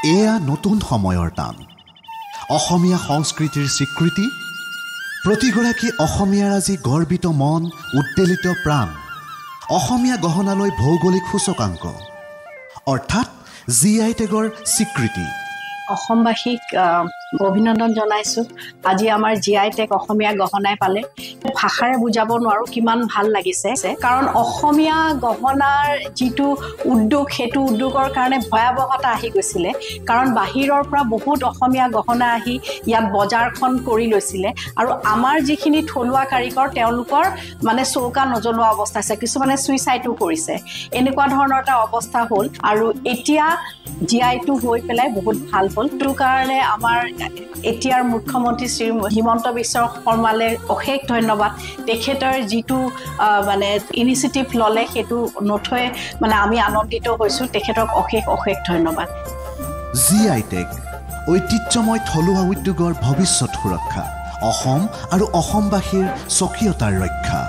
এয়া নতুন সময়ৰ টান অসমীয়া সংস্কৃতিৰ স্বীকৃতি প্ৰতিগৰাকী অসমীয়াৰ আজি গৰ্বিত মন উদ্বেলিত প্ৰাণ অসমীয়া গহনালৈ ভৌগোলিক সূচকাংক অৰ্থাৎ জিআই টেগৰ স্বীকৃতি অসমবাসীক অভিনন্দন জনাইছো আজি আমাৰ জিআই টেগ অসমীয়া গহনাই পালে ভাষাৰে বুজাব নোৱাৰো কিমান ভাল লাগিছে কাৰণ অসমীয়া গহনাৰ যিটো উদ্যোগ হেতু উদ্যোগৰ কাৰণে ভয়াবহতা আহি গৈছিলে কাৰণ বাহিৰৰ পৰা বহুত অসমীয়া গহনা আহি ইয়াত বজাৰখন কৰি লৈছিলে আৰু আমাৰ যিখিনি থলুৱা কাৰিকৰ তেওঁলোকৰ মানে চৌকা নজলোৱা অৱস্থা আছে কিছুমানে সুইচাইডো কৰিছে এনেকুৱা ধৰণৰ এটা অৱস্থা হ'ল আৰু এতিয়া জিআইটো হৈ পেলাই বহুত ভাল হ'ল তো কাৰণে আমাৰ এতিয়াৰ মুখ্যমন্ত্ৰী শ্ৰী হিমন্ত বিশ্ব শৰ্মালে অশেষ ধন্যবাদ তেখেতৰ যিটো মানে ইনিচিয়েটিভ ললে হেতু নথৈ মানে আমি আনন্দিত হৈছো তেখেতক অশেষ ধন্যবাদ জিআই টেগ ঐতিহ্যময় থলুৱা উদ্যোগৰ ভৱিষ্যত সুৰক্ষা অসম আৰু অসমবাসীৰ স্বকীয়তাৰ ৰক্ষা